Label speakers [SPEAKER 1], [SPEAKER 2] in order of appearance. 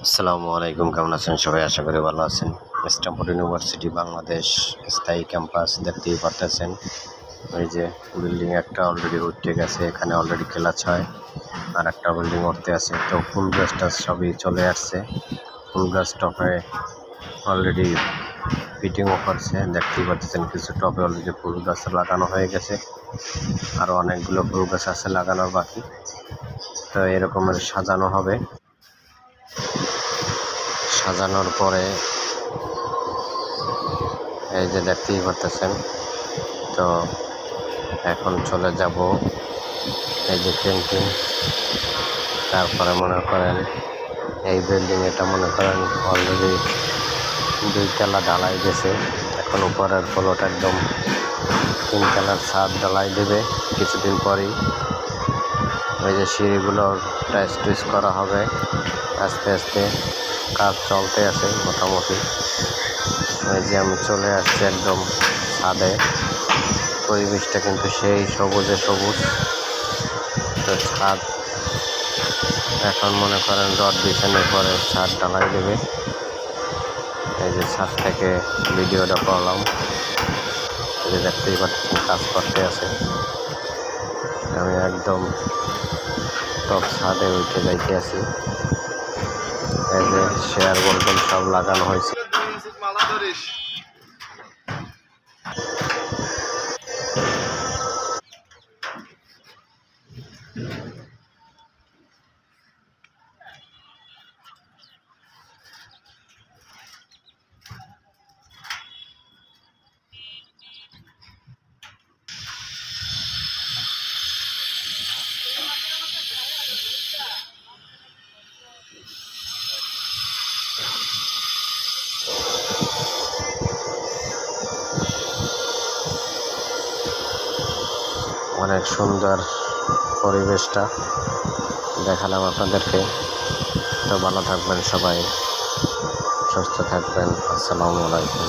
[SPEAKER 1] আসসালামু আলাইকুম, কেমন আছেন সবাই? আশা করি ভালো আছেন। স্ট্যামফোর্ড ইউনিভার্সিটি বাংলাদেশ স্থায়ী ক্যাম্পাস দেখতেই পারতেছেন। ওই যে বিল্ডিং একটা অলরেডি উঠে গেছে, এখানে অলরেডি ক্লাস হয়, আর একটা বিল্ডিং উঠতে আছে। তো ফুল গাছটা সবই চলে আসছে, ফুল গাছ টপে অলরেডি ফিটিংও করছে। দেখতেই পাচ্ছেন কিছু টপে অলরেডি ফুল গাছ লাগানো হয়ে গেছে, আরও অনেকগুলো ফুল গাছ আছে লাগানোর বাকি। তো এরকমের সাজানো হবে, সাজানোর পরে এই যে দেখতেই পারতেছেন। তো এখন চলে যাব এই যে পেন্টিং, তারপরে মনে করেন এই বিল্ডিং, এটা মনে করেন অলরেডি 2 তলা ঢালাই গেছে। এখন উপরের ফ্লোর একদম 3 তলার ছাদ ঢালাই দেবে কিছুদিন পরেই। ওই যে সিঁড়িগুলো টাইস টুইস করা হবে, আস্তে আস্তে কাজ চলতে আছে মোটামুটি। ওই যে আমি চলে আসছি একদম ছাদে, পরিবেশটা কিন্তু সেই সবুজে সবুজ। তো ছাদ এখন মনে করেন রড বিছানোর পরে ছাদ ঢালাই দেবে। এই যে ছাদ থেকে ভিডিওটা করলাম, এই যে দেখতেই পাচ্ছেন কাজ করতে আছে। আমি একদম টপ ছাদে উঠে যাইতে আছি। এই যে শেয়ার বলবেন সব লাগানো হয়েছে। অনেক সুন্দর পরিবেশটা দেখালাম আপনাদেরকে। তো ভালো থাকবেন সবাই, সুস্থ থাকবেন। আসসালামু আলাইকুম।